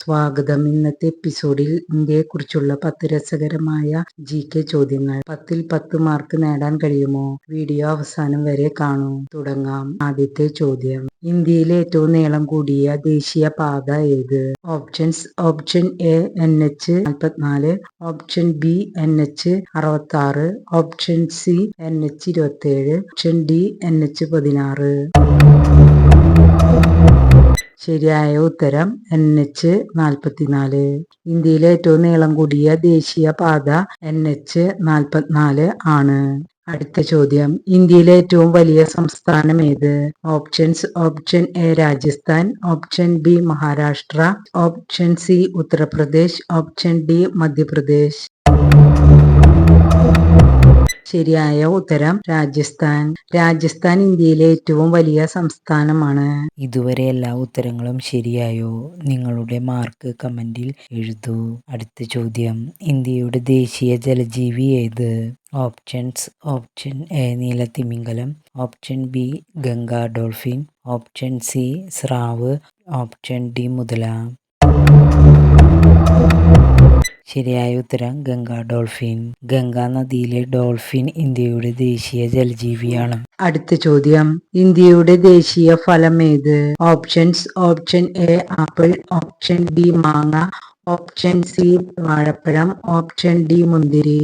സ്വാഗതം. ഇന്നത്തെ എപ്പിസോഡിൽ ഇന്ത്യയെക്കുറിച്ചുള്ള 10 രസകരമായ GK ചോദ്യങ്ങൾ. 10ൽ 10 മാർക്ക് നേടാൻ കഴിയുമോ? വീഡിയോ അവസാനം വരെ കാണൂ. തുടങ്ങാം. ആദ്യത്തെ ചോദ്യം. ഇന്ത്യയിലെ ഏറ്റവും നീളം കൂടിയ ദേശീയ പാത ഏത്? Options: option A NH 44, option B NH 66, option C NH 27, option D NH 16. ശരിയായ ഉത്തരം NH 44. ഇന്ത്യയിലെ ഏറ്റവും നീളം കൂടിയ ദേശീയ പാത NH 44 ആണ്. അടുത്ത ചോദ്യം. ഇന്ത്യയിലെ ഏറ്റവും വലിയ സംസ്ഥാനം ഏത്? Options: option A Rajasthan, option B Maharashtra, option C Uttar Pradesh, option D Madhya Pradesh. ശരിയായ ഉത്തരം രാജസ്ഥാൻ. രാജസ്ഥാൻ ഇന്ത്യയിലെ ഏറ്റവും വലിയ സംസ്ഥാനമാണ്. ഇതുവരെ എല്ലാ ഉത്തരങ്ങളും ശരിയായോ? നിങ്ങളുടെ മാർക്ക് കമന്റിൽ എഴുതൂ. അടുത്ത ചോദ്യം. ഇന്ത്യയുടെ ദേശീയ ജലജീവി ഏത്? ഓപ്ഷൻസ്: ഓപ്ഷൻ എ നീലത്തിമിംഗലം, option B Ganga dolphin, option C സ്രാവ്, ഓപ്ഷൻ ഡി മുതല. ശരിയായ ഉത്തരം ഗംഗാ ഡോൾഫിൻ. ഗംഗാ നദിയിലെ ഡോൾഫിൻ ഇന്ത്യയുടെ ദേശീയ ജലജീവിയാണ്. അടുത്ത ചോദ്യം. ഇന്ത്യയുടെ ദേശീയ ഫലം ഏത്? Options: option A apple, option B മാങ്ങ, ഓപ്ഷൻ സി വാഴപ്പഴം, ഓപ്ഷൻ ഡി മുന്തിരി.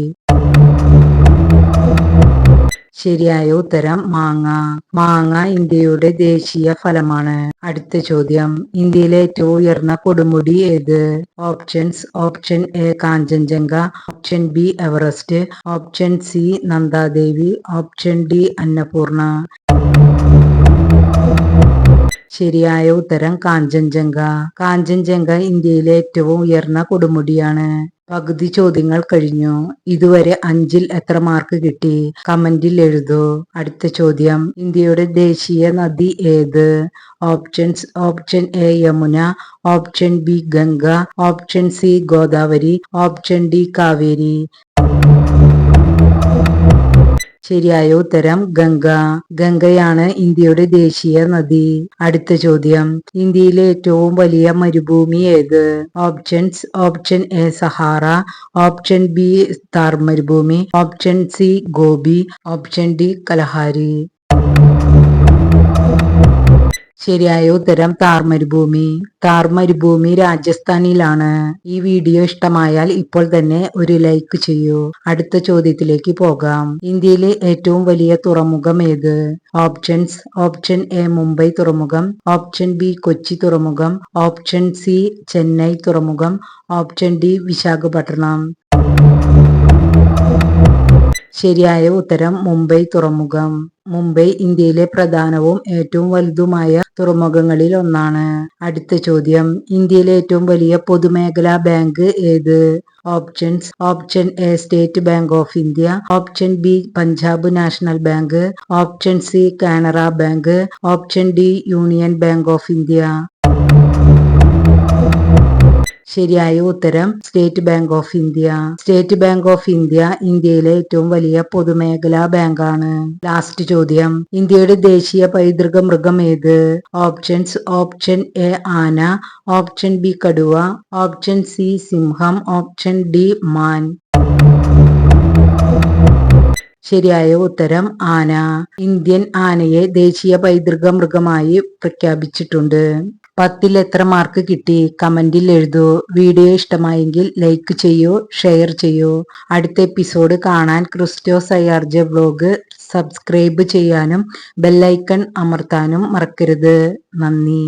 ശരിയായ ഉത്തരം മാങ്ങ. മാങ്ങ ഇന്ത്യയുടെ ദേശീയ ഫലമാണ്. അടുത്ത ചോദ്യം. ഇന്ത്യയിലെ ഏറ്റവും ഉയർന്ന കൊടുമുടി ഏത്? Options: option A Kanchenjunga, option B Everest, option C Nanda Devi, option D Annapurna. ശരിയായ ഉത്തരം കാഞ്ചൻജംഗ. കാഞ്ചൻജംഗ ഇന്ത്യയിലെ ഏറ്റവും ഉയർന്ന കൊടുമുടിയാണ്. പകുതി ചോദ്യങ്ങൾ കഴിഞ്ഞു. ഇതുവരെ 5ൽ എത്ര മാർക്ക് കിട്ടി? കമന്റിൽ എഴുതൂ. അടുത്ത ചോദ്യം. ഇന്ത്യയുടെ ദേശീയ നദി ഏത്? Options: option A Yamuna, option B Ganga, option C Godavari, option D Kaveri. ശരിയായ ഉത്തരം ഗംഗ. ഗംഗയാണ് ഇന്ത്യയുടെ ദേശീയ നദി. അടുത്ത ചോദ്യം. ഇന്ത്യയിലെ ഏറ്റവും വലിയ മരുഭൂമി ഏത്? Options: option A Sahara, option B Thar മരുഭൂമി, option C Gobi, option D Kalahari. ശരിയായ ഉത്തരം താർ മരുഭൂമി. താർ മരുഭൂമി രാജസ്ഥാനിലാണ്. ഈ വീഡിയോ ഇഷ്ടമായാൽ ഇപ്പോൾ തന്നെ ഒരു ലൈക്ക് ചെയ്യൂ. അടുത്ത ചോദ്യത്തിലേക്ക് പോകാം. ഇന്ത്യയിലെ ഏറ്റവും വലിയ തുറമുഖം ഏത്? ഓപ്ഷൻസ്: ഓപ്ഷൻ എ മുംബൈ തുറമുഖം, ഓപ്ഷൻ ബി കൊച്ചി തുറമുഖം, ഓപ്ഷൻ സി ചെന്നൈ തുറമുഖം, ഓപ്ഷൻ ഡി വിശാഖപട്ടണം. ശരിയായ ഉത്തരം മുംബൈ തുറമുഖം. മുംബൈ ഇന്ത്യയിലെ പ്രധാനവും ഏറ്റവും വലുതുമായ തുറമുഖങ്ങളിൽ ഒന്നാണ്. അടുത്ത ചോദ്യം. ഇന്ത്യയിലെ ഏറ്റവും വലിയ പൊതുമേഖലാ ബാങ്ക് ഏത്? Options: option A state bank of India, option B Punjab national bank, option C Canara bank, option D union bank of India. ശരിയായ ഉത്തരം state bank of India. State bank of India ഇന്ത്യയിലെ ഏറ്റവും വലിയ പൊതുമേഖലാ ബാങ്കാണ്. ലാസ്റ്റ് ചോദ്യം. ഇന്ത്യയുടെ ദേശീയ പൈതൃക മൃഗം ഏത്? ഓപ്ഷൻസ്: ഓപ്ഷൻ എ ആന, ഓപ്ഷൻ ബി കടുവ, ഓപ്ഷൻ സി സിംഹം, ഓപ്ഷൻ ഡി മാൻ. ശരിയായ ഉത്തരം ആന. ഇന്ത്യൻ ആനയെ ദേശീയ പൈതൃക മൃഗമായി പ്രഖ്യാപിച്ചിട്ടുണ്ട്. 10ൽ എത്ര മാർക്ക് കിട്ടി? കമന്റിൽ എഴുതൂ. വീഡിയോ ഇഷ്ടമായെങ്കിൽ ലൈക്ക് ചെയ്യൂ, ഷെയർ ചെയ്യൂ. അടുത്ത എപ്പിസോഡ് കാണാൻ ക്രിസ്റ്റോസ് IRJ വ്ലോഗ് സബ്സ്ക്രൈബ് ചെയ്യാനും ബെല്ലൈക്കൺ അമർത്താനും മറക്കരുത്. നന്ദി.